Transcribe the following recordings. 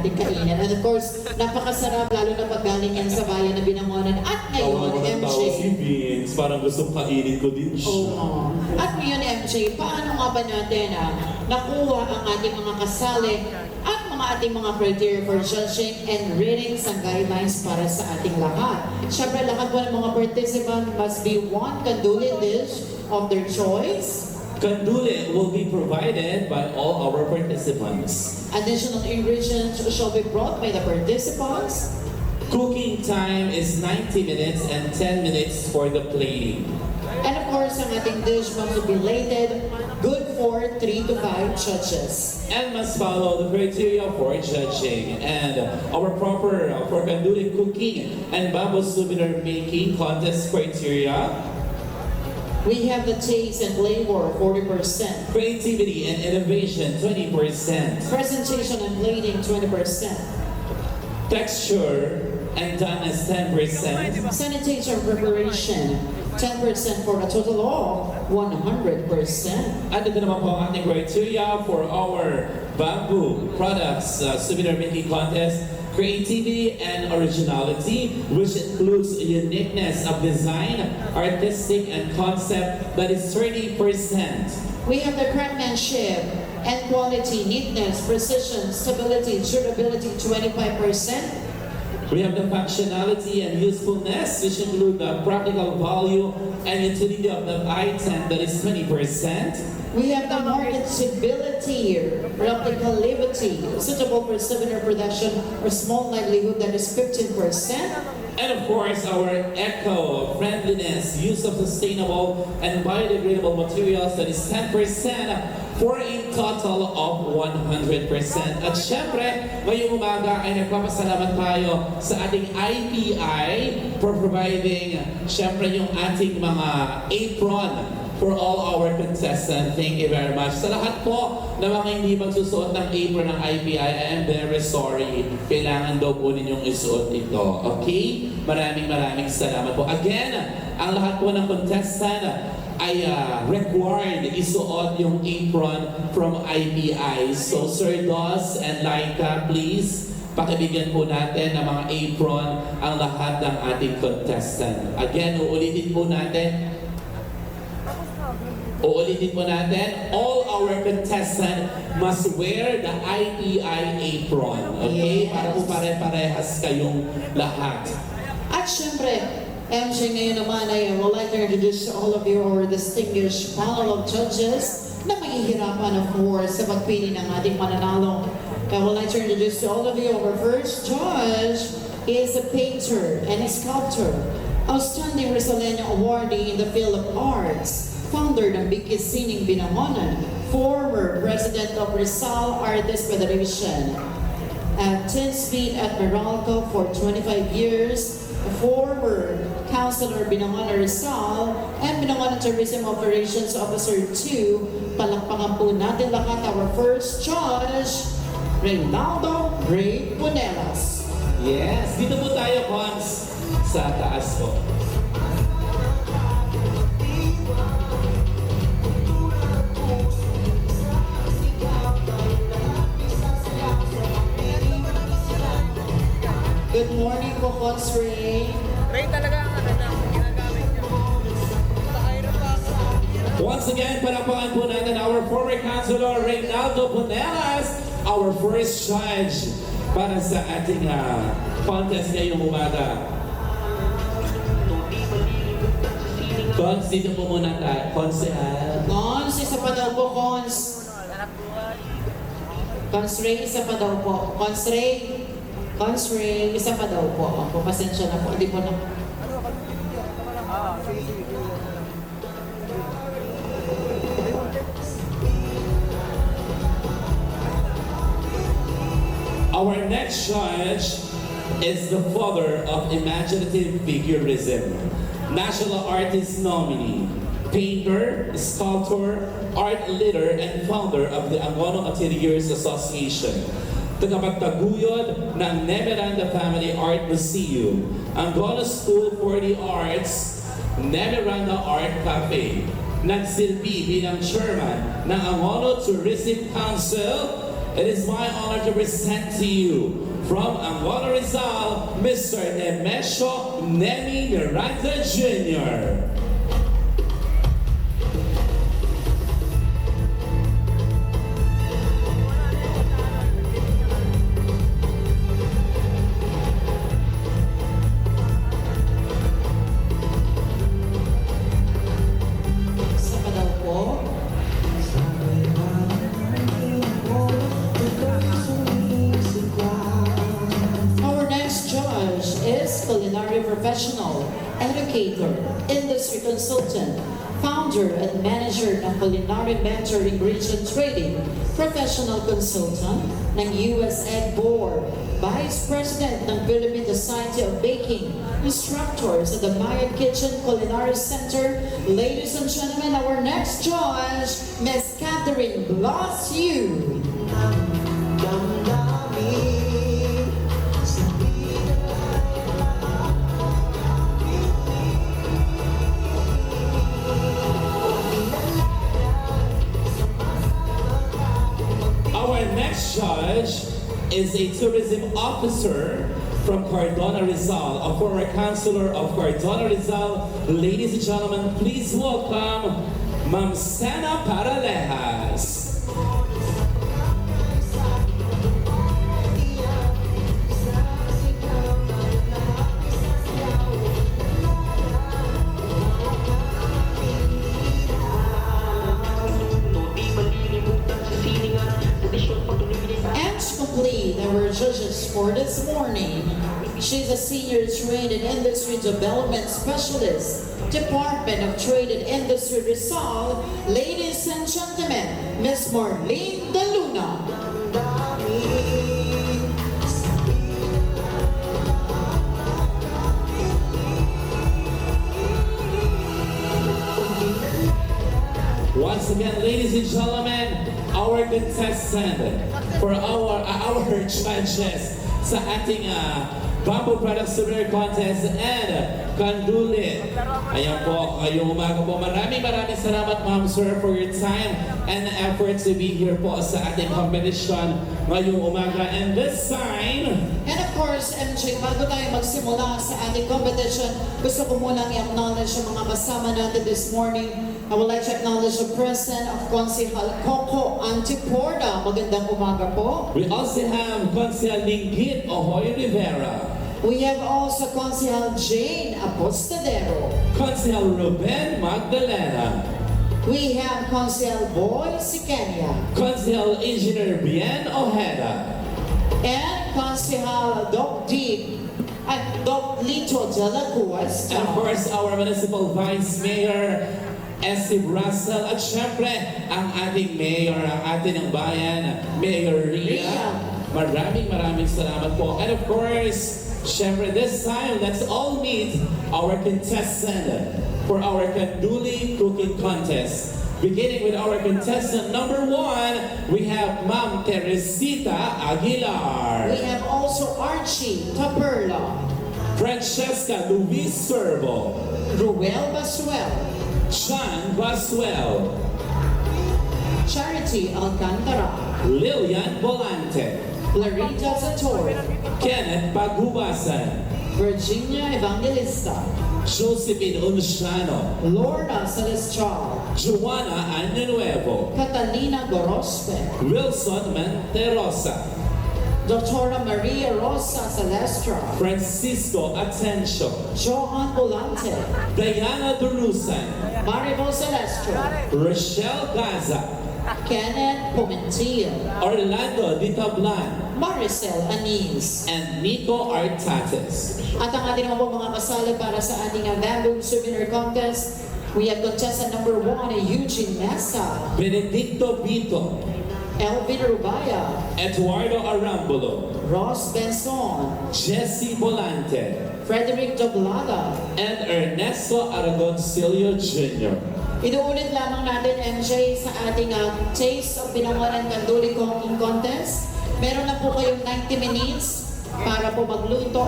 natin kainin. And of course, napakasarap, lalo na pag galing yan sa bayan na Binangonan. At ngayon, MJ. Si Vince, parang gusto kainin ko din siya. Oo. At ngayon, MJ, paano nga ba natin nakuha ang ating mga kasali at mga ating mga criteria for judging and reading sa guidelines para sa ating lahat? Siyempre, lahat po ng mga participant must be one kanduli dish of their choice. Kanduli will be provided by all our participants. Additional ingredients shall be brought by the participants. Cooking time is 90 minutes and 10 minutes for the plating. And of course, ang ating dish must be plated good for 3 to 5 judges. And must follow the criteria for judging. And our proper for Kanduli cooking and bamboo souvenir making contest criteria. We have the taste and flavor, 40%. Creativity and innovation, 20%. Presentation and plating, 20%. Texture and doneness, 10%. Sanitation preparation, 10% for a total of 100%. At ito naman po ang ating criteria for our bamboo products souvenir making contest. Creativity and originality, which includes uniqueness of design, artistic and concept, that is 30%. We have the craftsmanship and quality, neatness, precision, stability, durability, 25%. We have the functionality and usefulness, which include the practical value and utility of the item, that is 20%. We have the marketability, replicability, suitable for souvenir production or small livelihood, that is 15%. And of course, our eco-friendliness, use of sustainable and biodegradable materials, that is 10%, for a total of 100%. At syempre, ngayong umaga ay nagpapasalamat tayo sa ating IPI for providing syempre yung ating mga apron for all our contestants. Thank you very much. Sa lahat po na mga hindi magsusuot ng apron ng IPI, I am very sorry. Kailangan daw po ninyong isuot ito. Okay? Maraming salamat po. Again, ang lahat po ng contestant ay required isuot yung apron from IPI. So Sir Dos and Laika, please, pakibigyan po natin ng mga apron ang lahat ng ating contestant. Again, uulitin po natin, all our contestants must wear the IPI apron. Okay? Yes. Para po pare-parehas kayong lahat. At syempre, MJ, ngayon naman ay would like to introduce to all of you our distinguished panel of judges na mahihirapan, of course, sa pagpili ng ating mananalo. I would like to introduce to all of you our first judge is a painter and a sculptor, outstanding Rizaleño awardee in the field of arts, founder ng Bikisining Binangonan, former president of Rizal Artists Federation, at 10 feet at Meralco for 25 years, former Councilor Binangonan Rizal, and Binangonan Tourism Operations Officer 2. Palakpakan po natin lahat our first judge, Reynaldo Ray Punelas. Yes, dito po tayo, Cons, sa taas po. Good morning po, Cons Ray. Ray talaga ang ginagamit niya. Once again, palakpakan po natin our former Councilor Reynaldo Punelas, our first judge para sa ating contest ngayong umaga. Cons, dito po muna tayo. Konsehal. Cons, isa pa daw po, Cons. Cons Ray, isa pa daw po. Cons Ray, isa pa daw po. Ako, pasensya na po. Hindi po na. Our next judge is the father of imaginative figurism, national artist nominee, painter, sculptor, art leader, and founder of the Angono Ateliers Association. Tagapagtaguyod ng Neveranda Family Art Museum, Angono School for the Arts, Neveranda Art Cafe. Nagsilbi bilang chairman ng Angono Tourism Council it is my honor to present to you from Angola Rizal, Mr. Nemesio Nemi Miranda Jr. Isa pa daw po. Our next judge is culinary professional, educator, industry consultant, founder and manager ng Culinary Mentor Ingredient Trading, professional consultant ng US Egg Board, Vice President ng Philippine Society of Baking, instructors at the Mayan Kitchen Culinary Center. Ladies and gentlemen, our next judge, Miss Catherine Blasio. Our next judge is a tourism officer from Cardona Rizal, a former councilor of Cardona Rizal. Ladies and gentlemen, please welcome Ma'am Sana Paralejas. And to complete our judges for this morning, she's a senior trade and industry development specialist, Department of Trade and Industry Rizal. Ladies and gentlemen, Miss Marlene De Luna. Once again, ladies and gentlemen, our contestant for our judges sa ating Bamboo Product Souvenir Contest and Kanduli. Ayan po, ngayong umaga po. Maraming salamat, Ma'am Sir, for your time and effort to be here po sa ating competition ngayong umaga. And this time, And of course, MJ, bago tayo magsimula sa ating competition, gusto ko munang i-acknowledge yung mga kasama natin this morning. I would like to acknowledge the presence of Consihal Coco Antiporda. Magandang umaga po. we also have Consihal Linggit Ohoy Rivera, We have also Consihal Jane Apostadero. Consihal Ruben Magdalena, We have Consihal Boy Sikenya. Consihal Engineer Bien Ojeda, And Consihal Doc Deep at Doc Lito de la Cuesta. and of course our Municipal Vice Mayor Essie Russell, at syempre ang ating mayor, ang ating ng bayan, Mayor Ria. Maraming salamat po. And of course, syempre this time, let's all meet our contestant for our Kanduli Cooking Contest. Beginning with our contestant number 1, we have Ma'am Teresita Aguilar, We have also Archie Taperla, Francesca Luis Servo, Ruel Basuel, John Basuel, Charity Alcantara, Lilian Volante, Clarita Zator, Kenneth Pagubasan, Virginia Evangelista, Josephine Unciano, Lorna Celestial, Joanna Añanuevo, Catalina Gorospe, Wilson Monterosa, Doctora Maria Rosa Celestra, Francisco Atencio, Johan Volante, Diana Durusan, Maribel Celestra, Rochelle Gaza, Kenneth Pumentil, Orlando Ditablan, Maricel Anis. and Nico Artates. At ang ating mga kasali para sa ating Bamboo Souvenir Contest, we have contestant number 1, Eugene Mesa, Benedicto Vito, Elvin Rubaya, Eduardo Arambulo, Ross Benson, Jesse Volante, Frederick Doblada. and Ernesto Aragoncillo Jr. Inuulit lamang natin, MJ, sa ating Taste of Binangonan Kanduli Cooking Contest. Meron na po kayong 90 minutes para po magluto.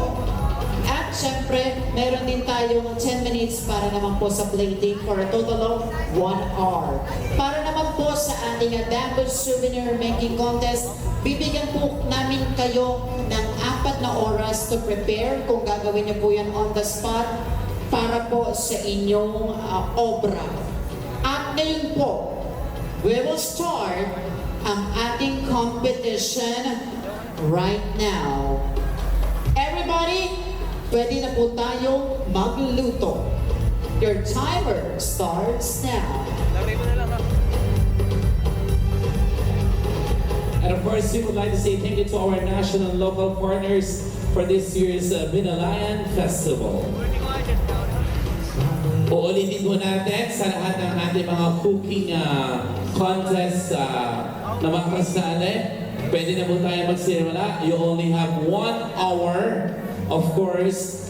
At syempre, meron din tayong 10 minutes para naman po sa plating for a total of 1 hour. Para naman po sa ating bamboo souvenir making contest, bibigyan po namin kayo ng 4 na oras to prepare kung gagawin niyo po yan on the spot para po sa inyong obra. At ngayon po, we will start ang ating competition right now. Everybody, pwede na po tayo magluto. Your timer starts now. Lagay mo na lang ha. And of course, we would like to say thank you to our national and local partners for this year's Binalayan Festival. Uulitin po natin sa lahat ng ating mga cooking contest na mga kasali. Pwede na po tayo magsimula. You only have 1 hour, of course.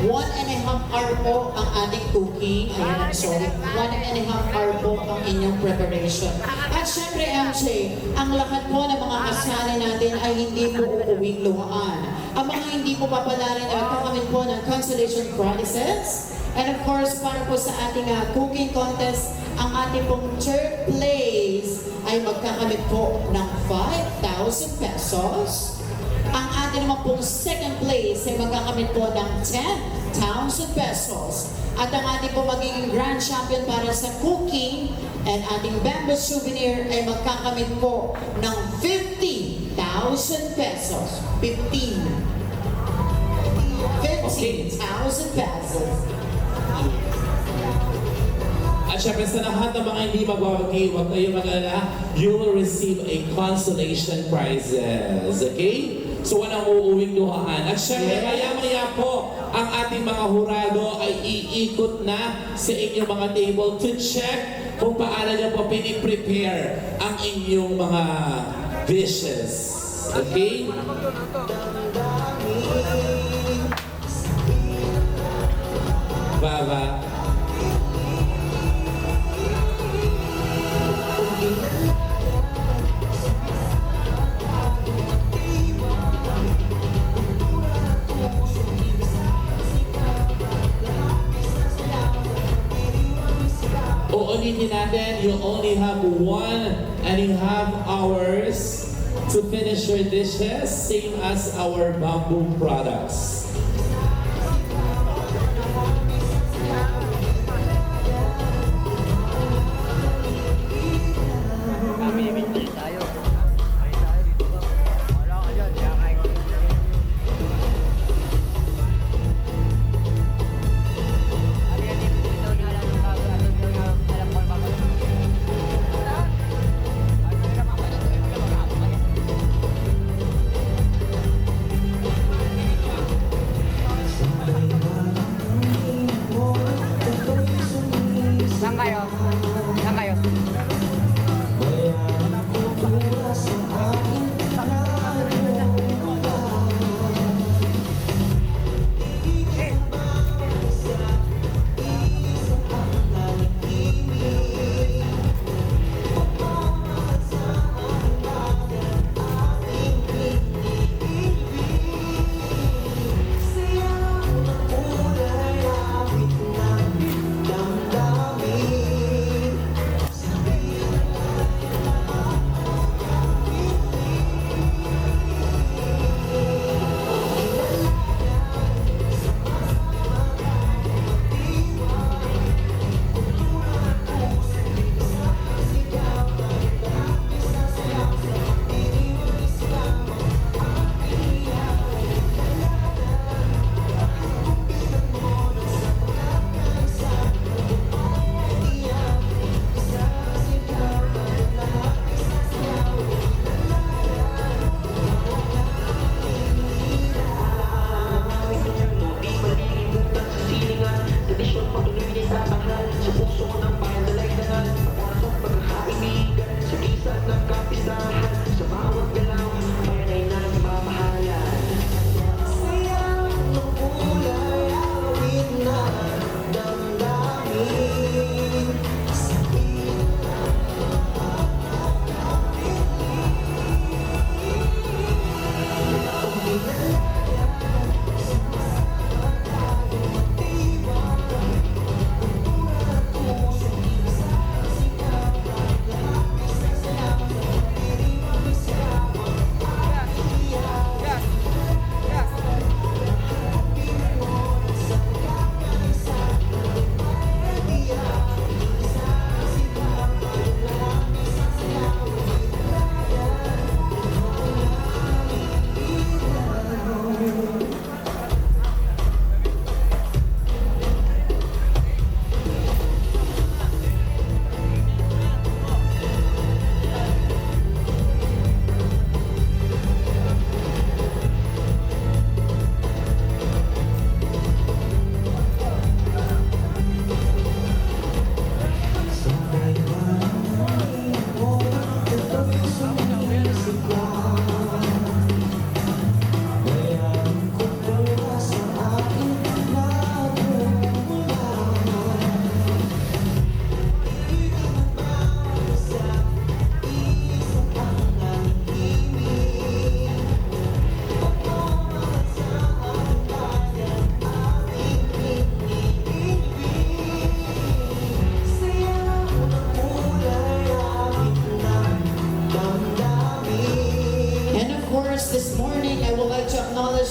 One and a half hour po ang ating cooking. Ayan, I'm sorry. 1.5 hour po ang inyong preparation. At syempre, MJ, ang lahat po ng mga kasali natin ay hindi po uuwing luhaan. Ang mga hindi po papalarin ay magkakamit po ng consolation prizes. And of course, para po sa ating cooking contest, ang ating pong third place ay magkakamit po ng 5,000 pesos. Ang ating naman pong second place ay magkakamit po ng 10,000 pesos. At ang ating po magiging grand champion para sa cooking and ating bamboo souvenir ay magkakamit po ng 50,000 pesos. 15,000 pesos. At syempre sa lahat ng mga hindi magbabagi, huwag kayong mag-alala, you will receive a consolation prizes. Okay? So walang uuwing luhaan. At syempre, maya-maya po, ang ating mga hurado ay iikot na sa inyong mga table to check kung paano nyo po piniprepare ang inyong mga dishes. Okay? Baba. Uulitin natin, you only have 1.5 hours to finish your dishes, same as our bamboo products. Tayo. Ay, tayo dito ba? Wala ka dyan. Kaya kain ko dito. Ano yan? Ito na lang ang bago. Ano yung alam ko bago.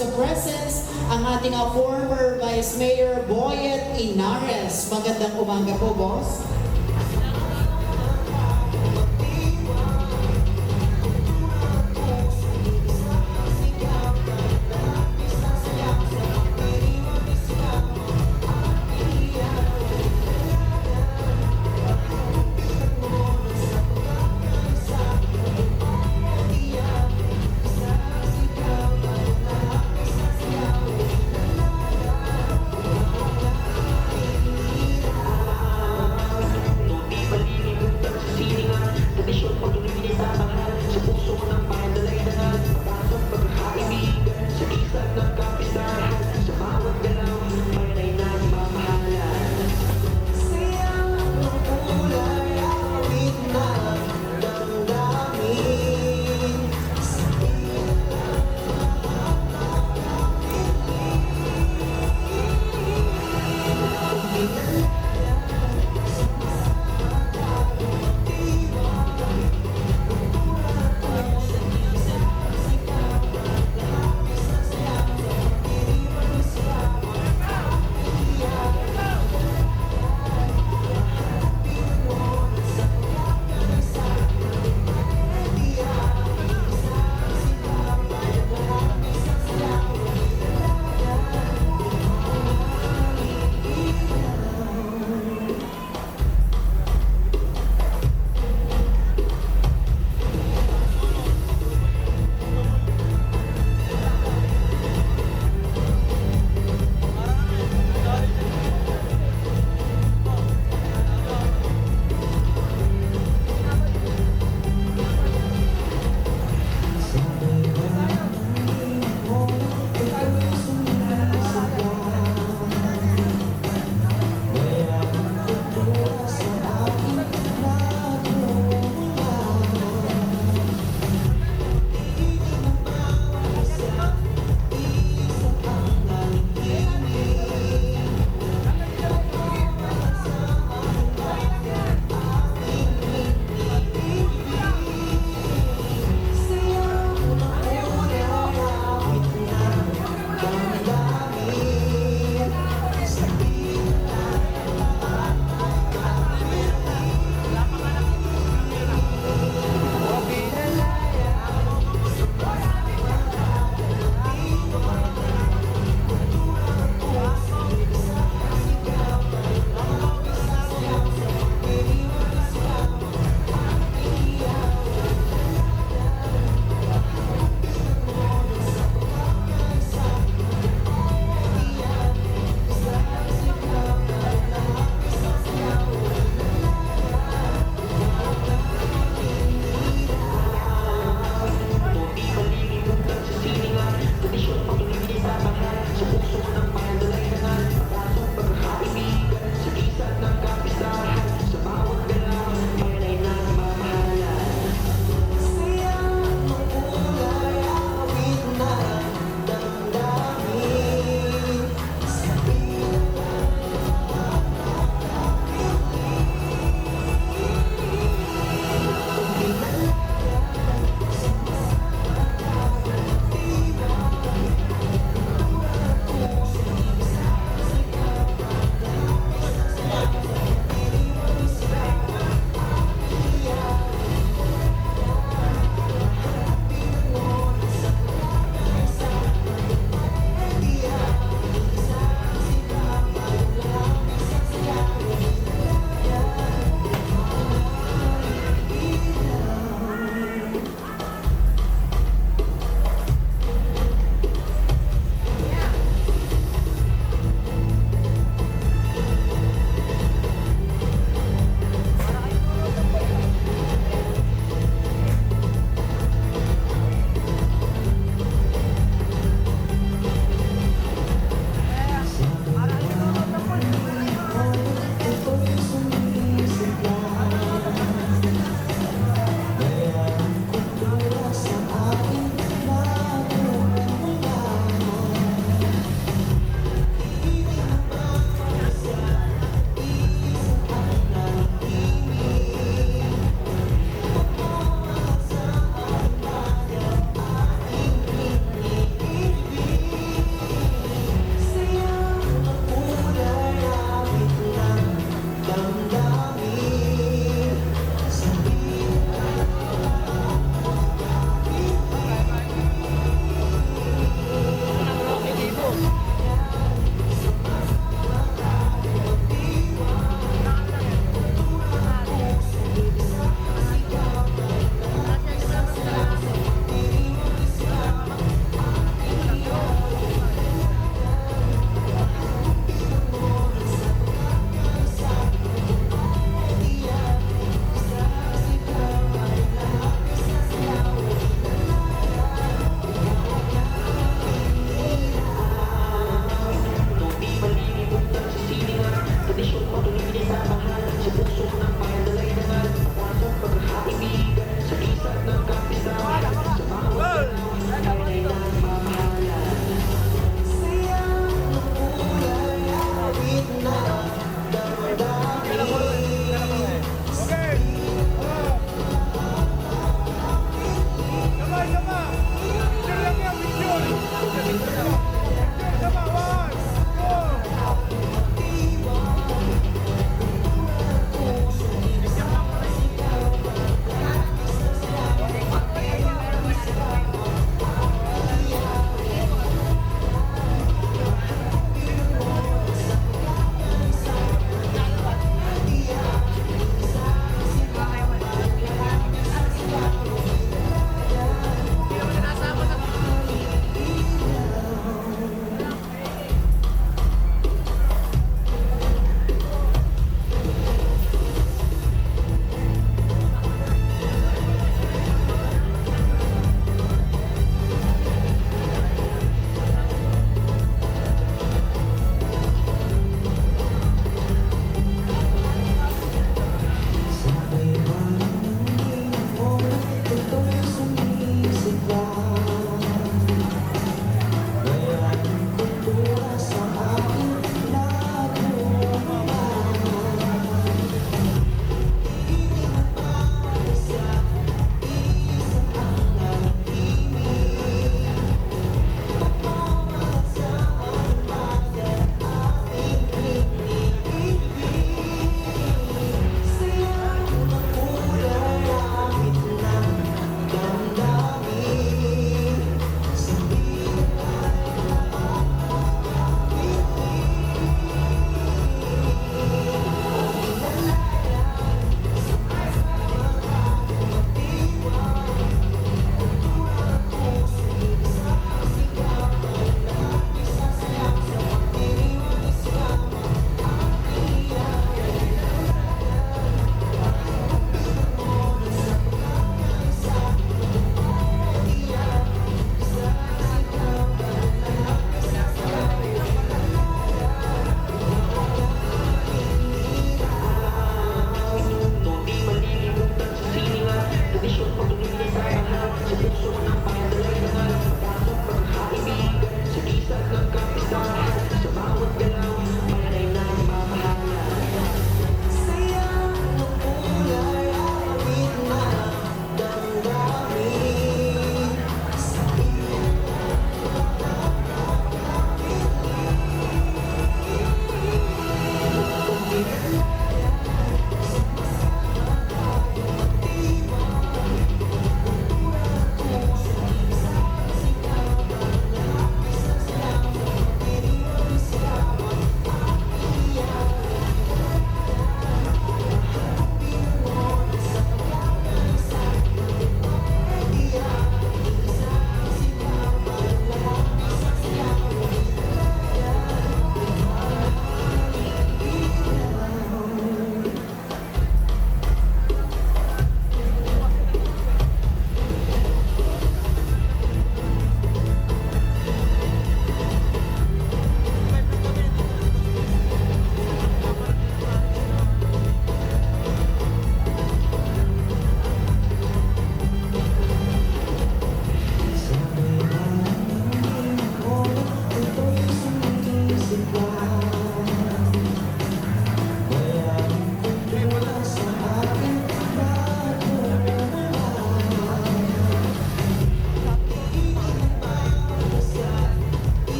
the presence ang ating former Vice Mayor Boyet Inares. Magandang umaga po, boss.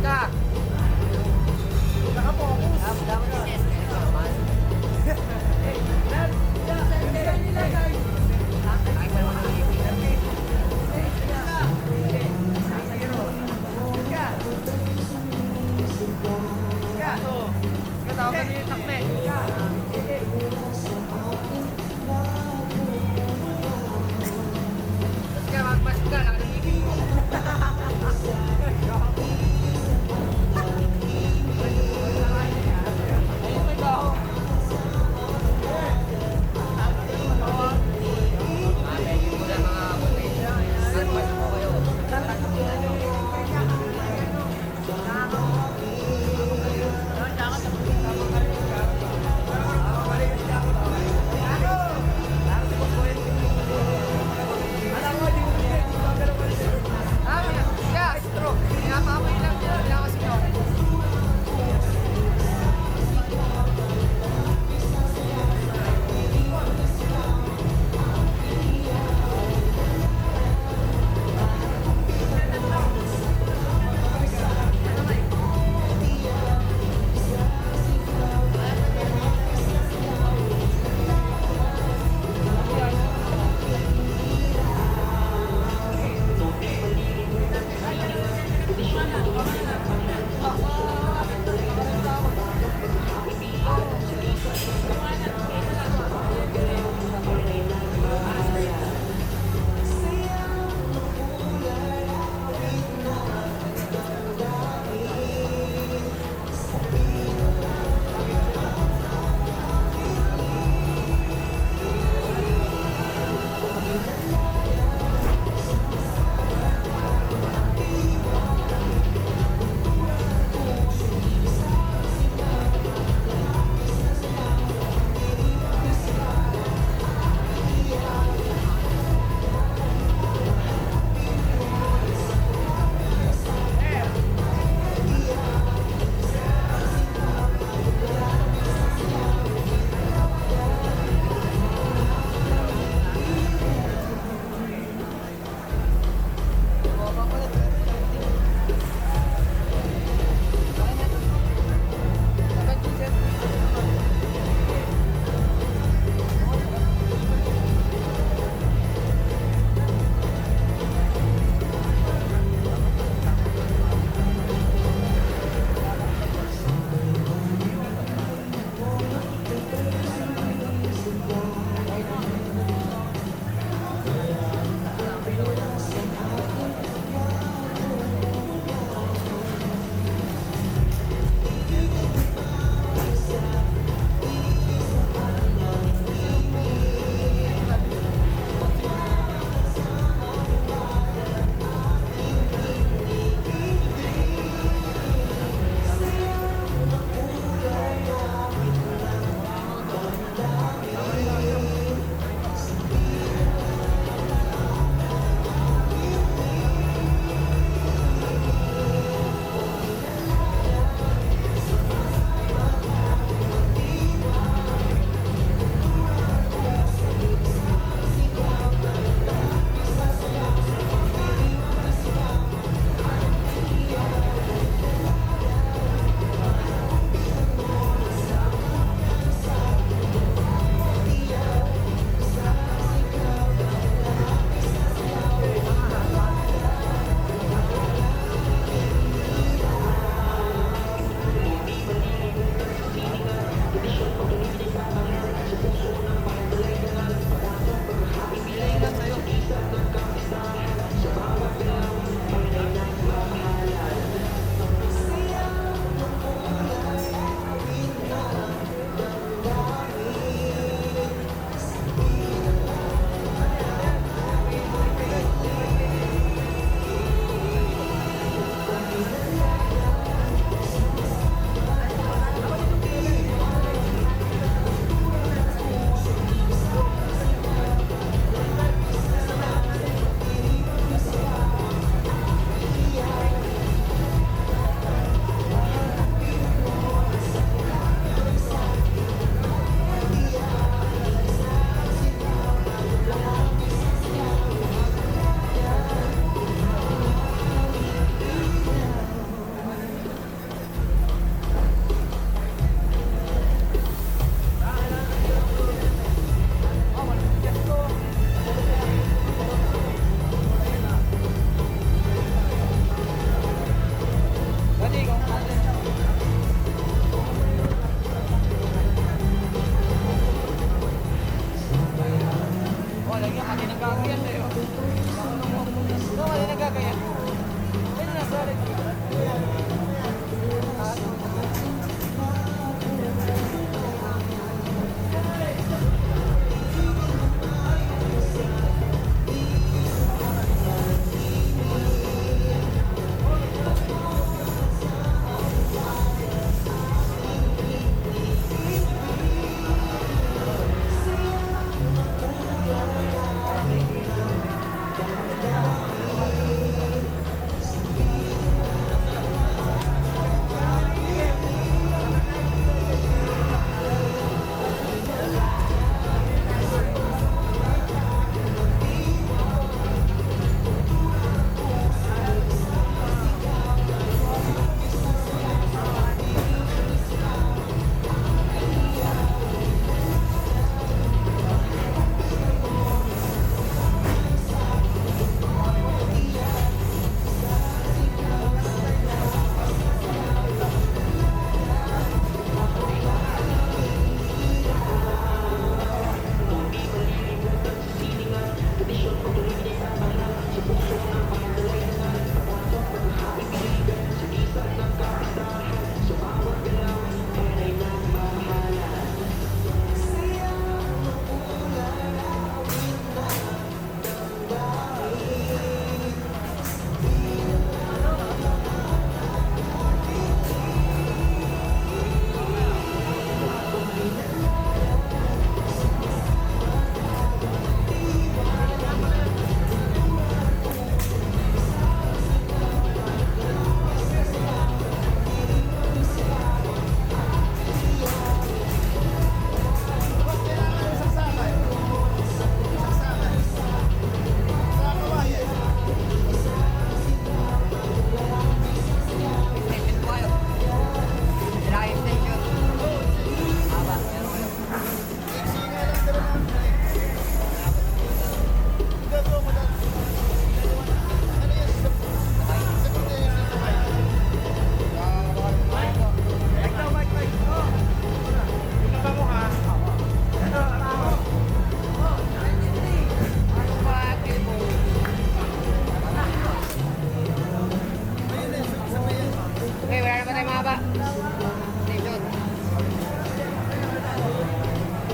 ka. Nakapokus. Dapat i-test ka naman. Ay, may mga nakikita. Kasama niyo yung takme. Kaya magpas ka, nakikita mo. Ayun, may baho. Medyo muna mga buti. Magpas po kayo.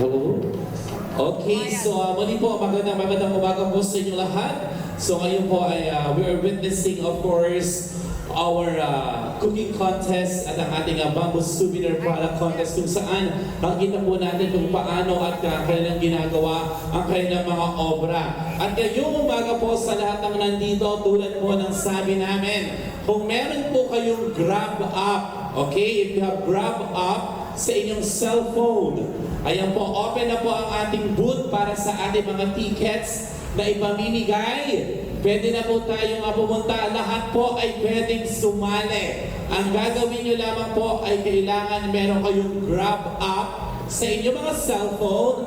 Hello? Okay, so muli po, magandang umaga po sa inyo lahat. So ngayon po ay we are witnessing, of course, our cooking contest at ang ating bamboo souvenir product contest kung saan nakikita po natin kung paano at kanilang ginagawa ang kanilang mga obra. At ngayong umaga po sa lahat ng nandito, tulad po ng sabi namin, kung meron po kayong grab up, okay, if you have grab up sa inyong cellphone, ayan po, open na po ang ating booth para sa ating mga tickets na ipamimigay. Pwede na po tayong pumunta. Lahat po ay pwedeng sumali. Ang gagawin nyo lamang po ay kailangan meron kayong grab up sa inyong mga cellphone.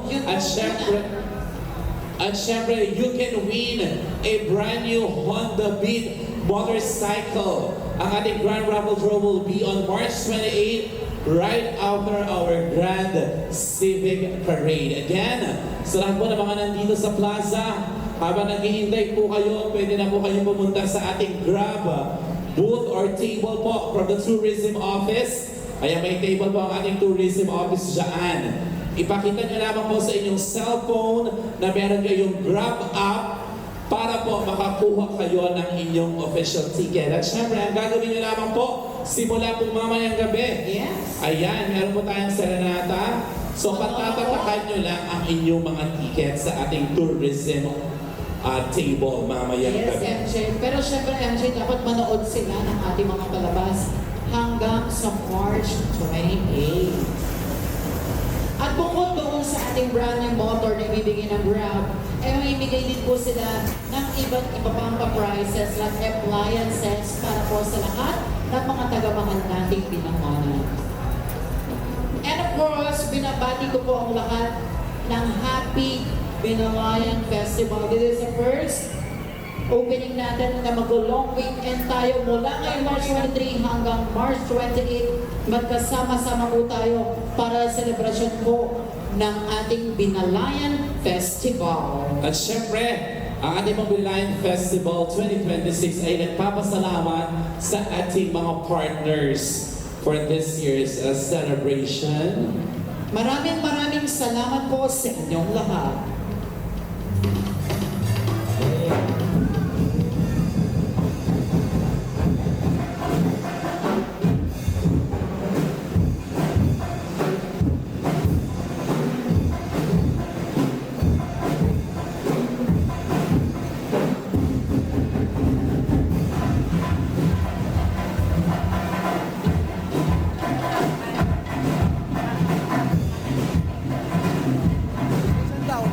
At syempre, you can win a brand new Honda Beat motorcycle. Ang ating Grand Raffle Draw will be on March 28, right after our Grand Civic Parade. Again, sa lahat po ng mga nandito sa plaza, habang naghihintay po kayo, pwede na po kayo pumunta sa ating Grab booth or table po from the Tourism Office. Ayan, may table po ang ating Tourism Office dyan. Ipakita nyo lamang po sa inyong cellphone na meron kayong Grab app para po makakuha kayo ng inyong official ticket. At syempre, ang gagawin nyo lamang po, simula po mamayang gabi. Yes. Ayan, meron po tayong serenata. So, patatatakan nyo lang ang inyong mga ticket sa ating tourism table mamayang Yes, gabi. MJ. Pero syempre, MJ, dapat manood sila ng ating mga palabas hanggang sa March 28. At bukod doon sa ating brand new motor na ibibigay ng Grab, ay mamimigay din po sila ng iba't iba pang prizes like appliances para po sa lahat ng mga taga-mahal nating pinangalan. And of course, binabati ko po ang lahat ng Happy Binalayan Festival. This is the first opening natin na mag-long weekend tayo mula ngayon March 23 hanggang March 28. Magkasama-sama po tayo para sa celebration po ng ating Binalayan Festival. At syempre, ang ating mga Binalayan Festival 2026 ay nagpapasalamat sa ating mga partners for this year's celebration. Maraming salamat po sa inyong lahat. Saan daw?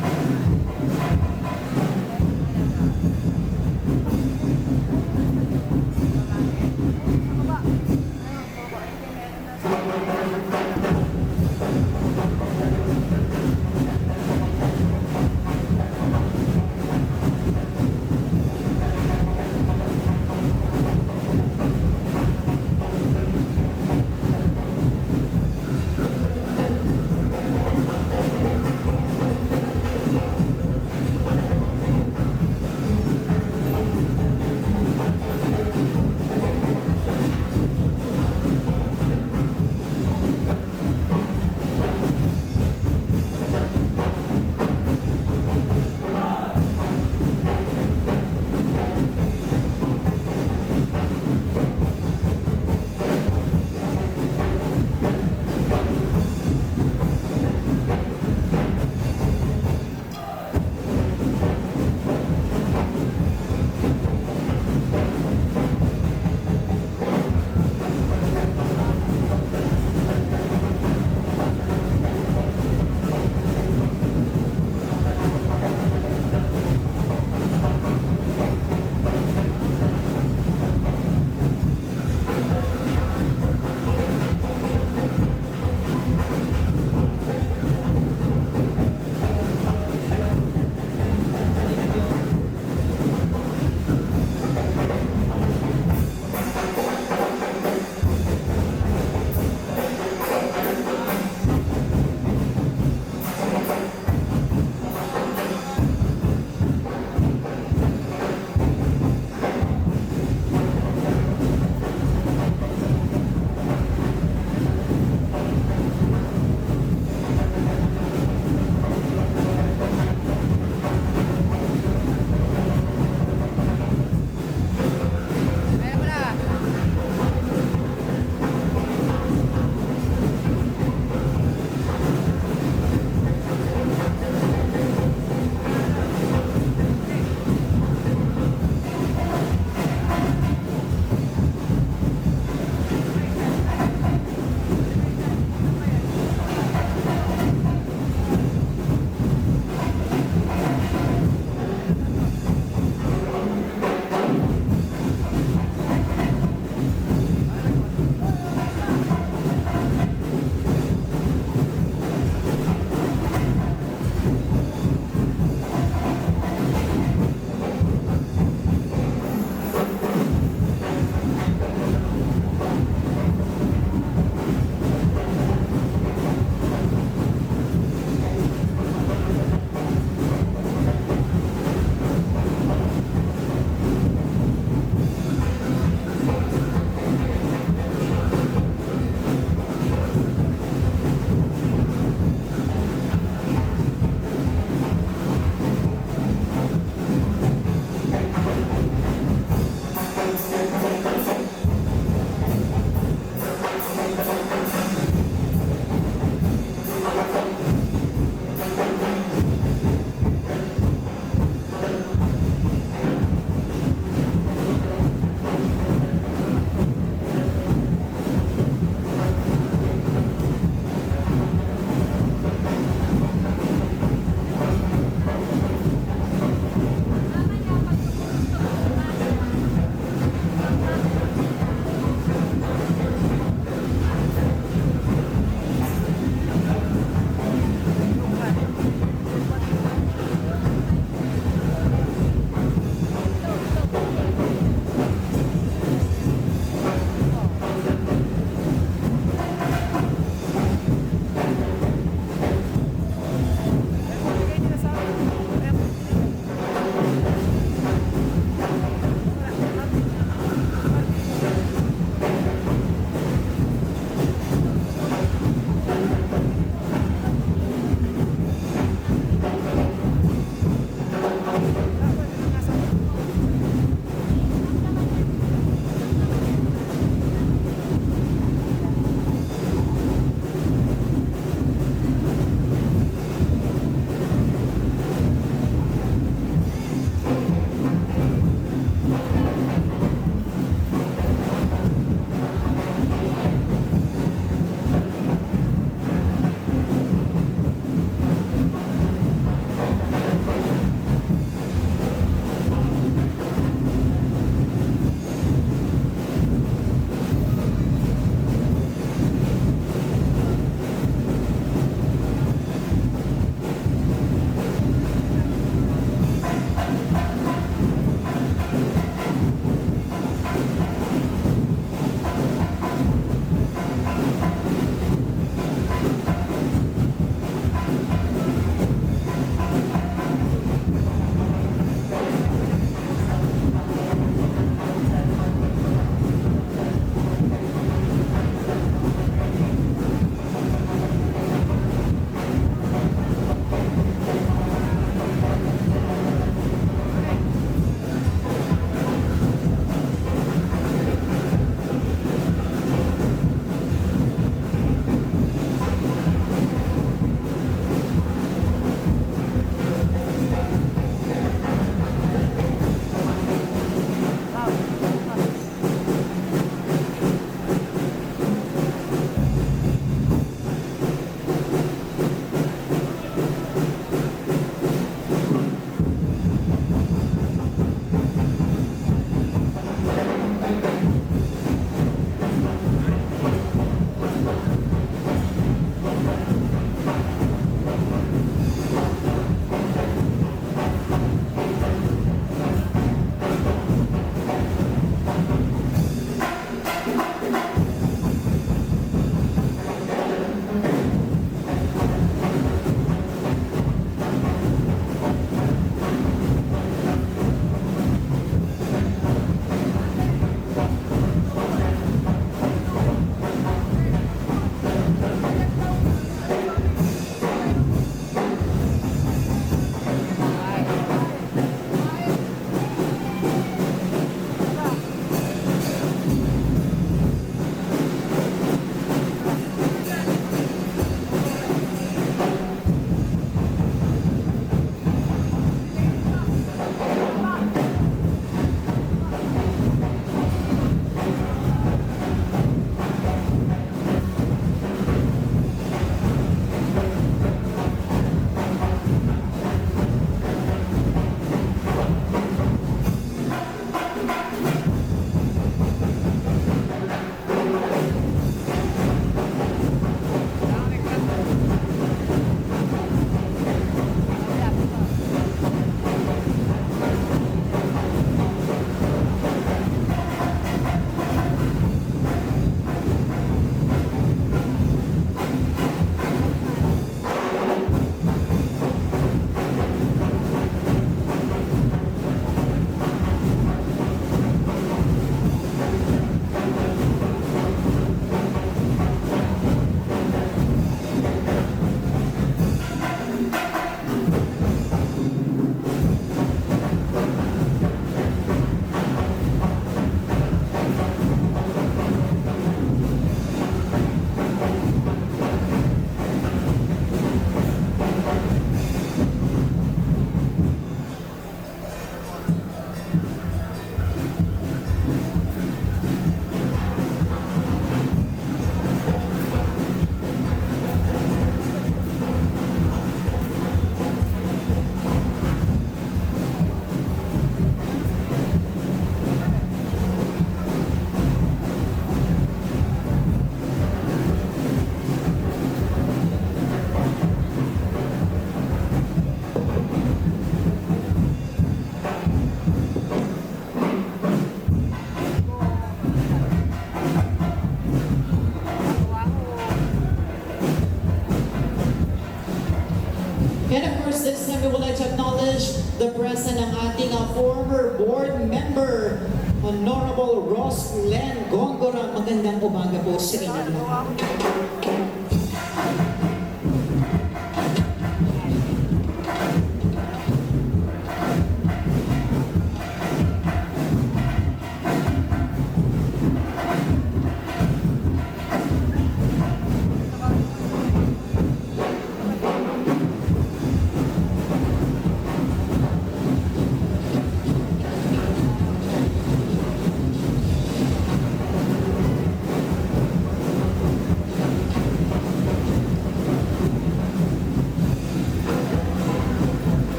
course, this time we would like to acknowledge the presence ng ating former board member, Honorable Ross Glenn Gongora. Magandang umaga po sa inyo.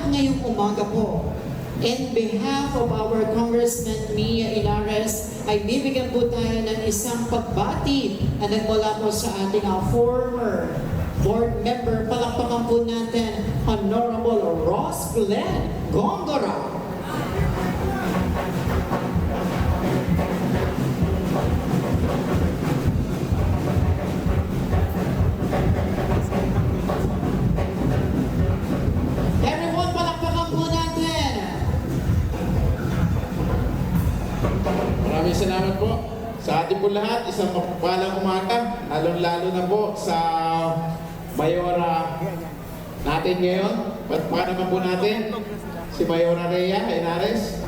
Ngayong umaga po, in behalf of our Congressman Mia Inares, ay bibigyan po tayo ng isang pagbati na nagmula po sa ating former board member. Palakpakan po natin, Honorable Ross Glenn Gongora. Maraming salamat po sa ating po lahat. Isang mapagpalang umaga, lalong-lalo na po sa Mayora natin ngayon. Paano naman po natin si Mayora Rhea Inares.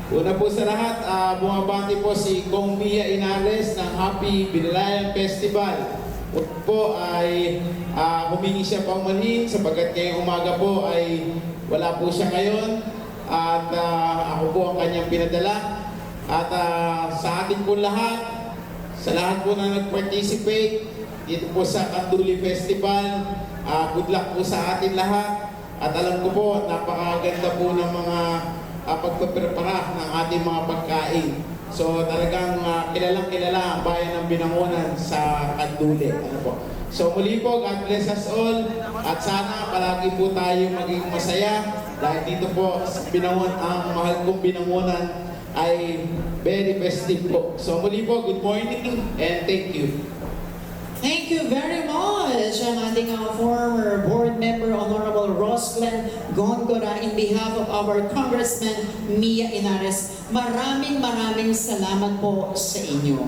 Una po sa lahat, bumabati po si Kong Mia Inares ng Happy Binilayan Festival. Po ay humingi siya paumanhin sapagkat ngayong umaga po ay wala po siya ngayon. At ako po ang kanyang pinadala. At sa ating po lahat, sa lahat po na nag-participate dito po sa Kanduli Festival, good luck po sa atin lahat. At alam ko po, napakaganda po ng mga pagpaprepara ng ating mga pagkain. So talagang kilalang-kilala ang bayan ng Binangonan sa Kanduli. Ano po? So muli po, God bless us all. At sana palagi po tayo maging masaya. Dahil dito po sa Binangonan, ang mahal kong Binangonan ay very festive po. So muli po, good morning and thank you. Thank you very much, ang ating former board member, Honorable Ross Glenn Gongora, in behalf of our Congressman Mia Inares. Maraming salamat po sa inyo.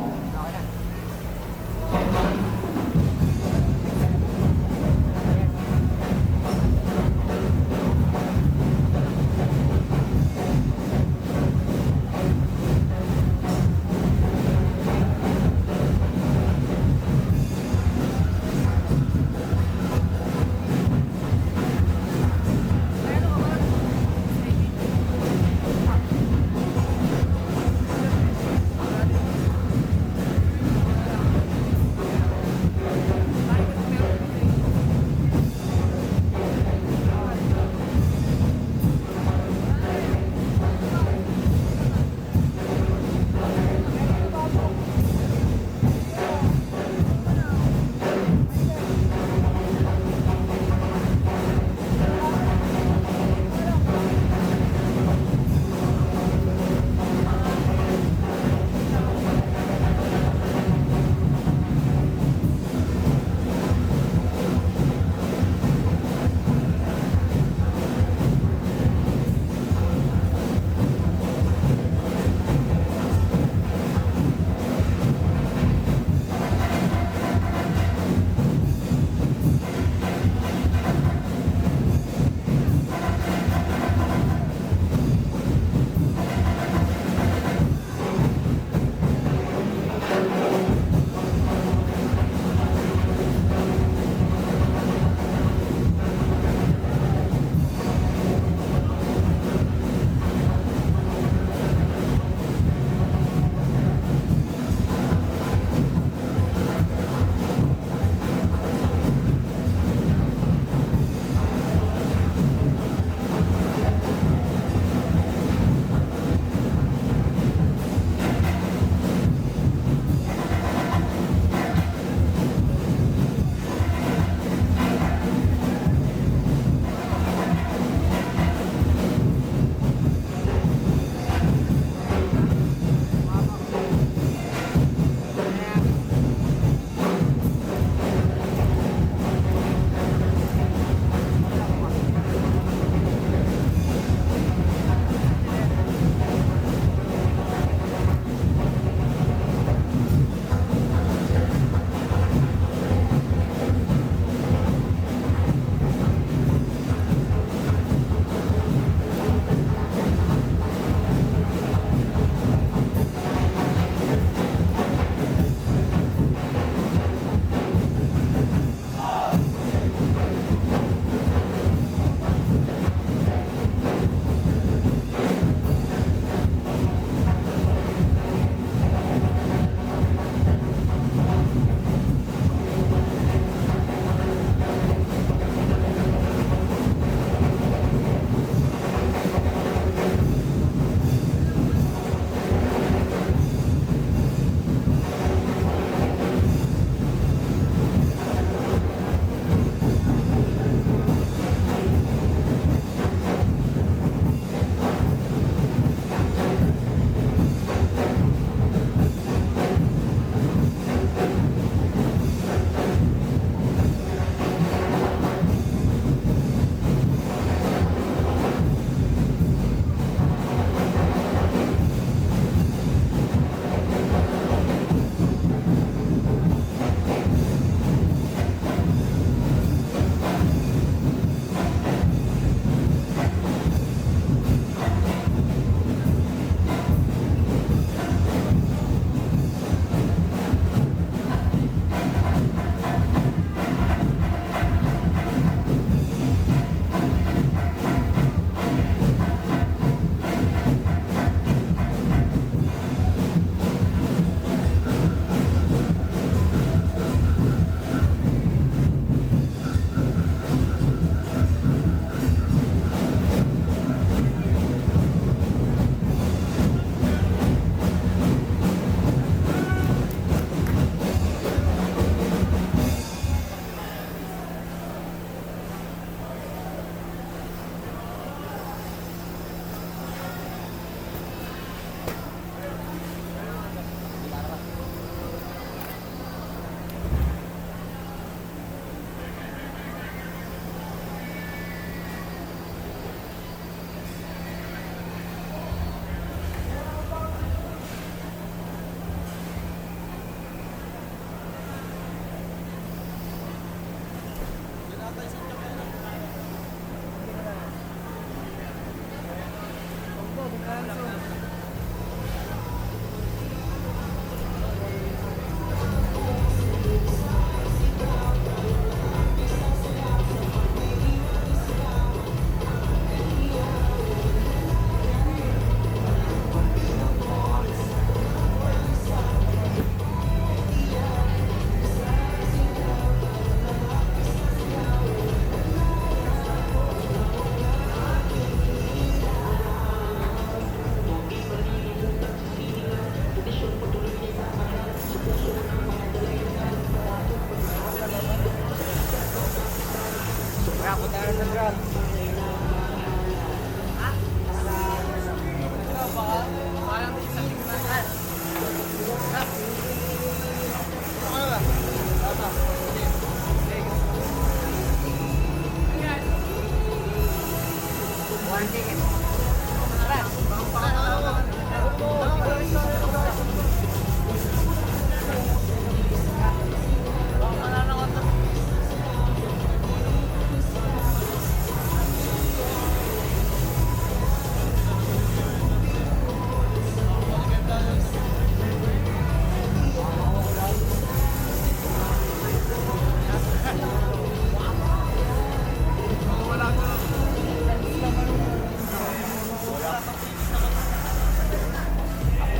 Kaya punta na sa grab. One ticket.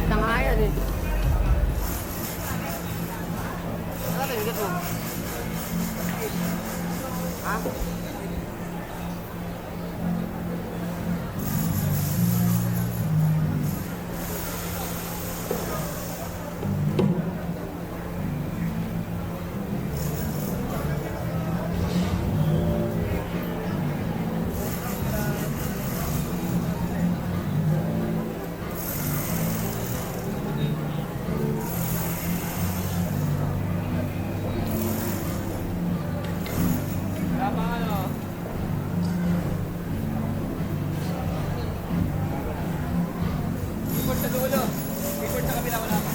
Tangayan eh. Ano yung gato? Ha? Report sa dulo. Report sa kabila, wala pa.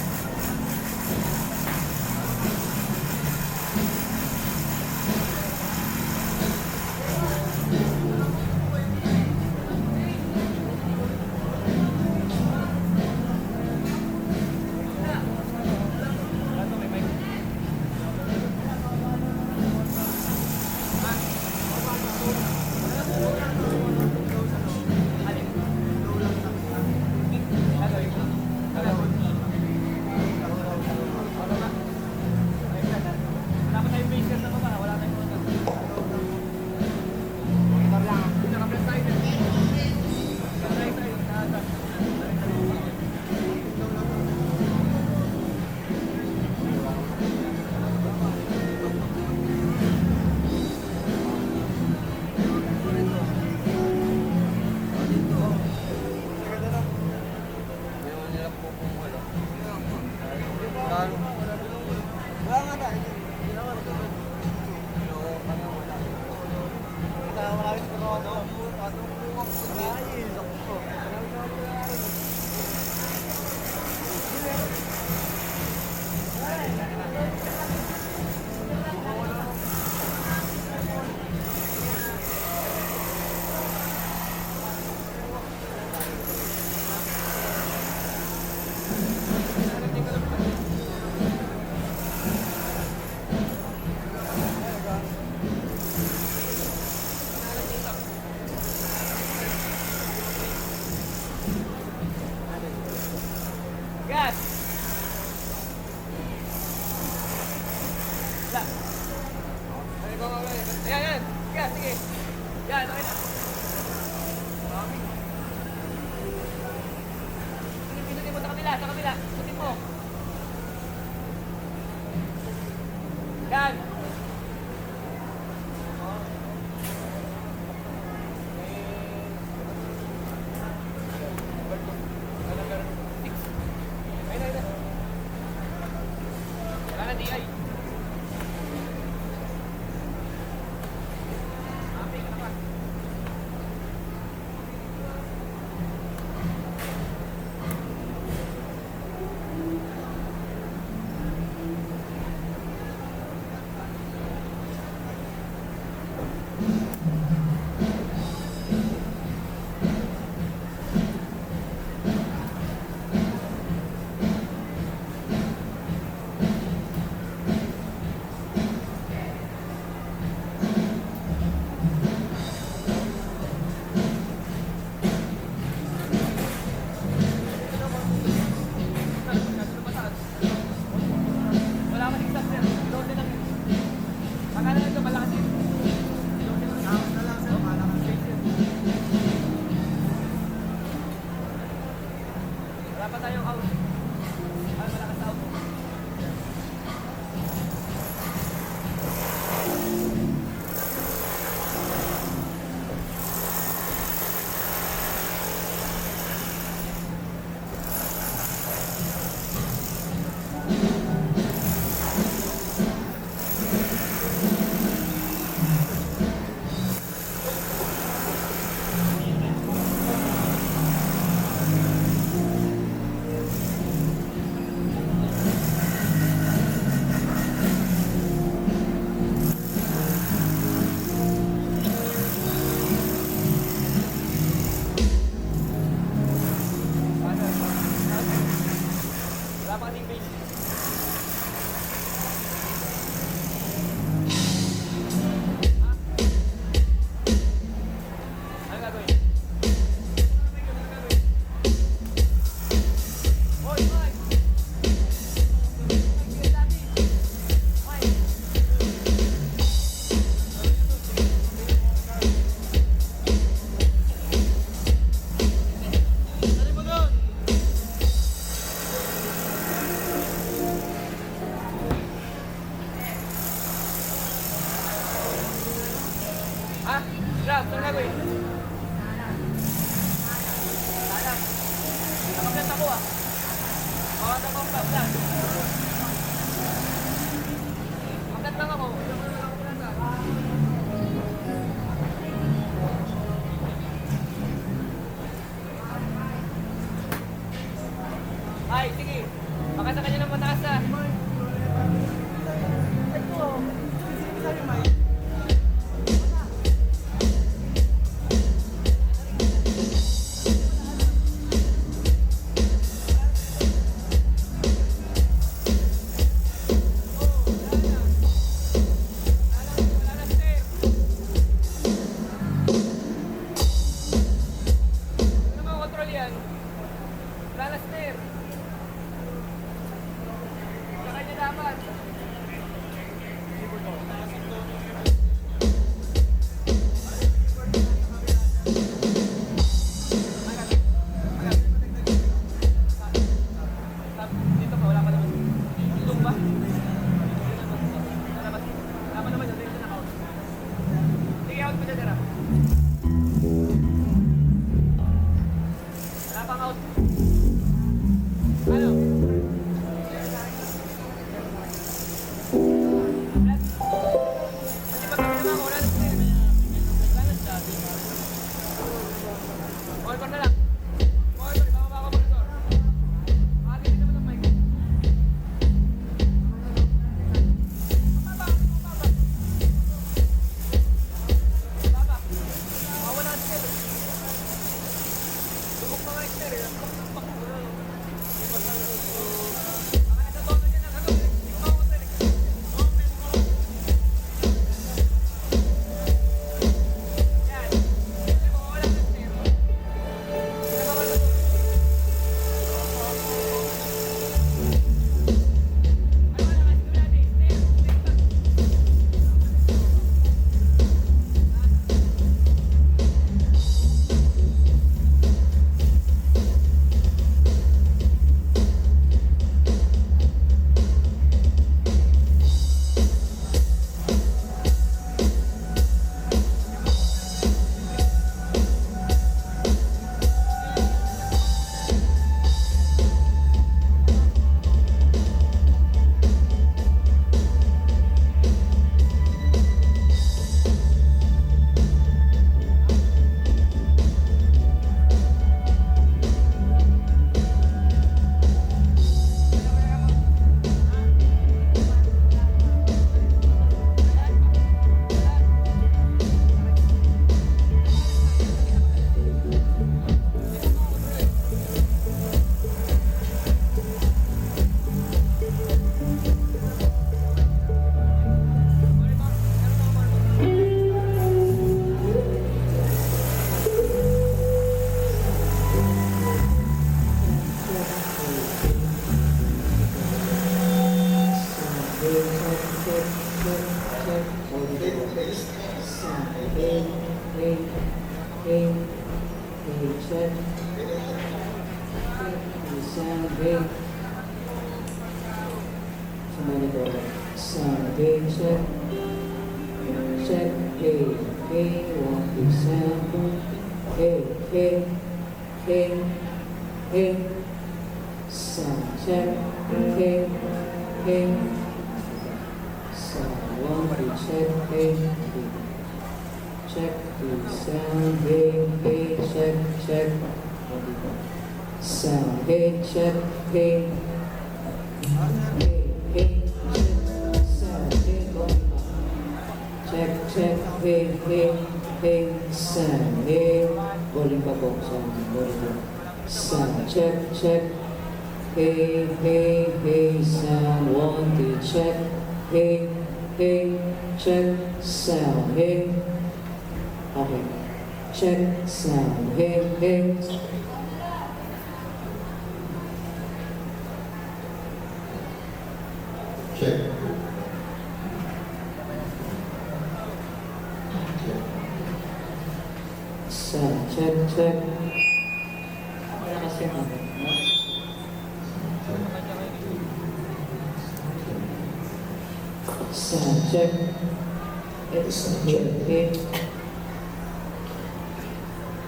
Gas! Gas! Ayan! Gas! Sige! Yan! Okay na! Pinutin mo sa kabila! Sa kabila! Pinutin mo! Yan! Wala na di ay. Wala ka sir. Load lang. Akala nito malakas yun. Load lang. Ha? Grab, saan gagawin? Alam. Nakaplat ako ah. Mawag ako ang grab. Maklat lang ako. Ay, sige. Baka sa kanya ng mataas ah. Ito. Sabi Mike. Dito pa, wala pa naman. Ilong ba? Wala pa naman yun, dito na out. Sige, out mo na dira. Wala pang out. Ano? Pati ba kami naman, wala na siya. Wala na siya. Monitor na lang. Monitor, ibababa ka monitor. Makakita naman ang mic. Baba. Baba. Mawala ang stereo. Lubog pa nga yung stereo. Baka nasa tono niya na. Ikaw ako sa yan. Kasi mawala ang stereo. Kaya mawala ang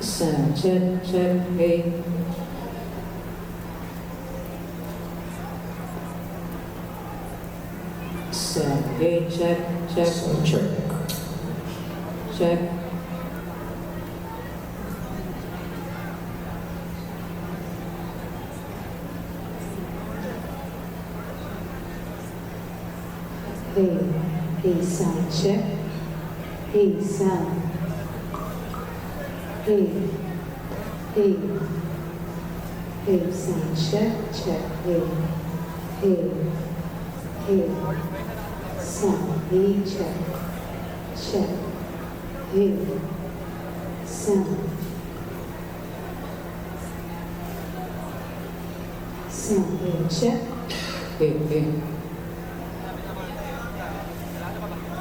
Sound check, check, hey. Sound, hey, check, check, So, check. check. Hey, hey, sound check. Hey, sound. Hey, hey, hey, sound check, check, hey, hey, hey, sound, hey, check, check, hey, sound, sound, hey, check, hey, hey,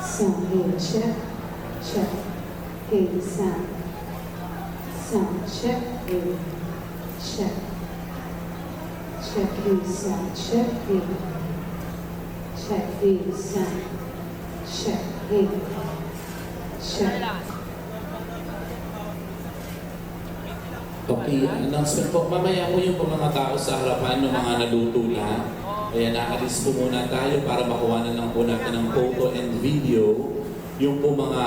sound, hey, check, check, hey, sound. Sound check, hey, check, check, hey, sound check, hey, check, hey, sound, check, hey, check. Okay, announcement po. Mamaya po yung mga tao sa harapan ng mga naluto na. Kaya naalis po muna tayo para makuha na lang po natin ng photo and video yung po mga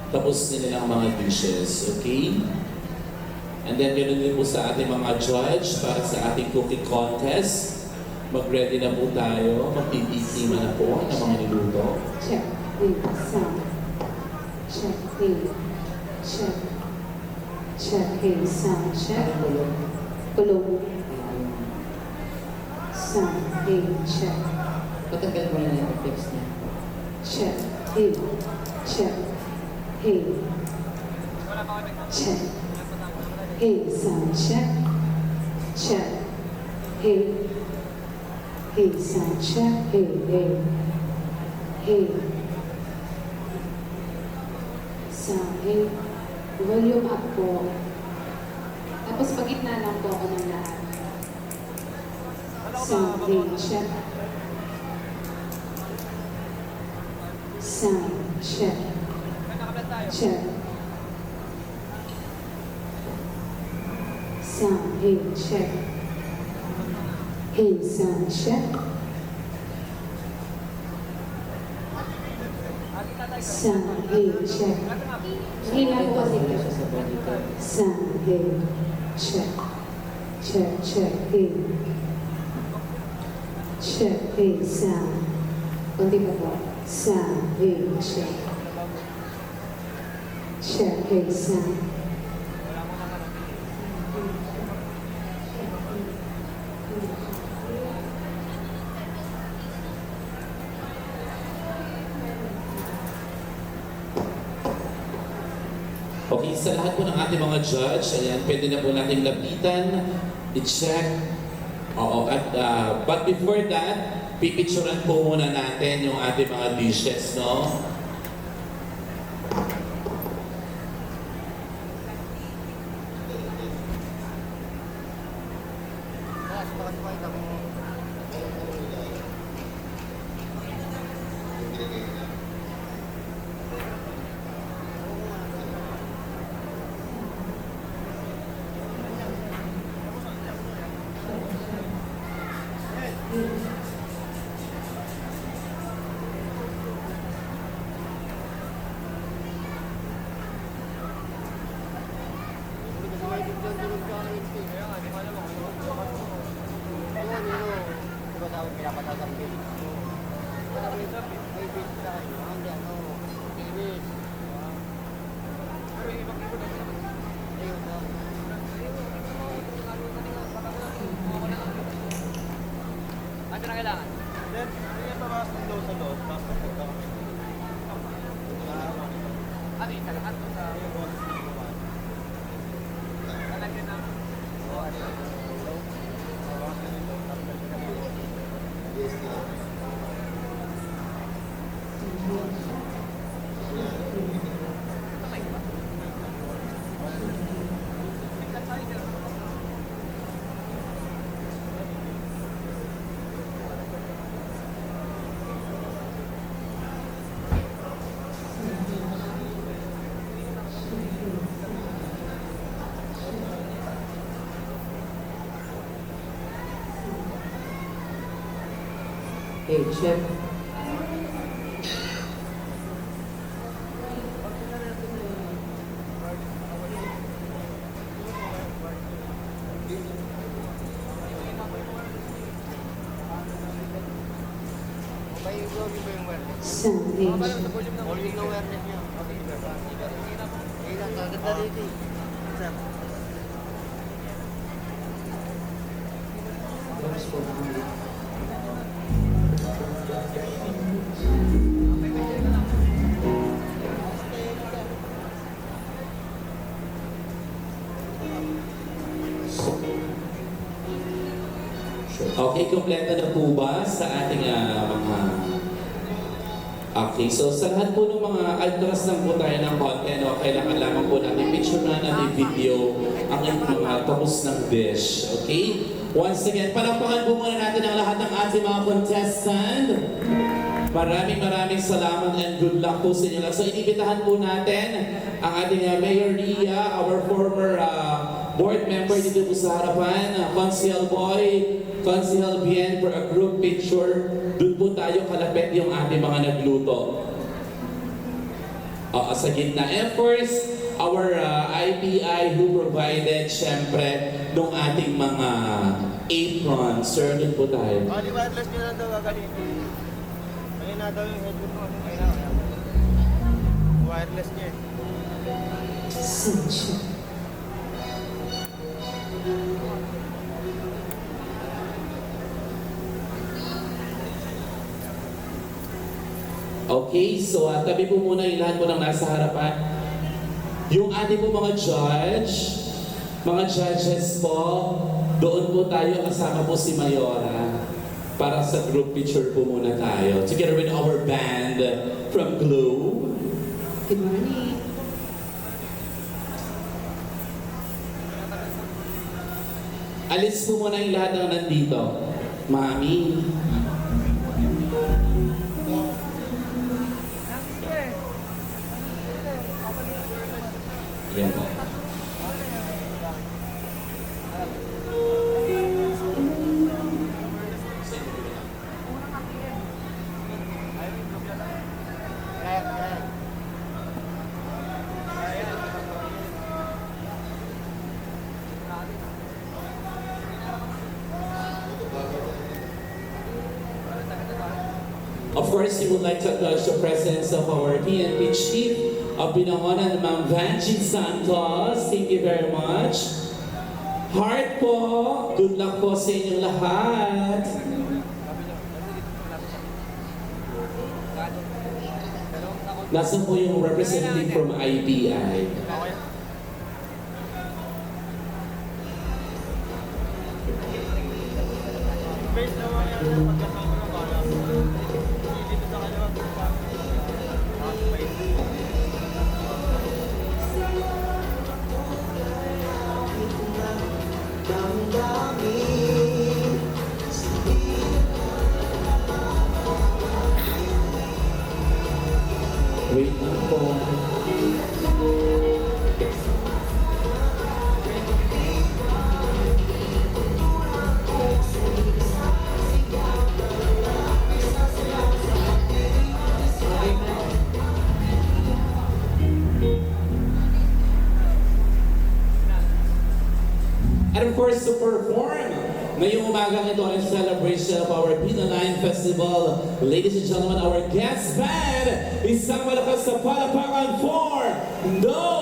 tapos na nilang mga dishes, okay? And then ganoon din po sa ating mga judge para sa ating cooking contest. Mag-ready na po tayo, magtitisima na po ng mga niluto. Check, hey, sound, check, hey, check, check, hey, sound, check, kulong, sound, hey, check. Patagal mo na yung fix niya. Check, hey, check, hey, check, hey, sound check, check, hey, hey, sound check, hey, hey, hey, sound, hey, volume up po. Tapos pagitna lang po ako ng lahat. Sound, hey, check. Sound, check. Check. Sound, hey, check. Hey, sound, check. Sound, hey, check. Hila po kasi Wala siya sa body ko. sound, hey, check. Check, check, hey. Check, hey, sound. Kunti pa po. Sound, hey, check. Check, hey, sound. Okay, sa lahat po ng ating mga judge, ayan, pwede na po nating lapitan, i-check. Oo, at but before that, pipicturan po muna natin yung ating mga dishes, no? Boss, pakita mo. Ano na kailangan? Ano yung lahat ko sa... Lalagyan na. Okay, chef. May volume ba yung awareness? Sandwich. Volume na awareness niya. Okay, lang, kaganda dito eh. Sir. Tapos po, Okay, kompleto na po ba sa ating mga... Okay, so sa lahat po ng mga altras lang po tayo ng content, o kailangan lamang po natin picture na natin video ang mga tapos ng dish. Okay? Once again, palakpakan po muna natin ang lahat ng ating mga contestant. Maraming salamat and good luck po sa inyo lahat. So inibitahan po natin ang ating Mayor Ria, our former board member dito po sa harapan, Consihal Boy, Consihal Bien for a group picture. Doon po tayo kalapit yung ating mga nagluto. Sa gitna. And of course, our IPI who provided, syempre, nung ating mga apron. Sir, doon po tayo. Di wireless nyo lang daw gagamitin. Ayun na daw yung headphone mo. Ayun na. Wireless niya eh. Sandwich. Okay, so tabi po muna yung lahat po ng nasa harapan. Yung ating po mga judges po, doon po tayo kasama po si Mayora para sa group picture po muna tayo. Together with our band from Glow. Good morning. Alis po muna yung lahat ng nandito. Mami. Yan po. Of course, we would like to acknowledge the presence of our PNP Chief of Binangonan, Ma'am Vanjie Santos. Thank you very much. Heart po, good luck po sa inyong lahat. Nasaan po yung representative from IPI? Space naman yan na magkasama ng bala. Dito sa kanya magkasama. Wait lang po. And of course, to perform ngayong umagang ito in celebration of our Pinoline Festival. Ladies and gentlemen, our guest band, isang malakas sa palapakan for No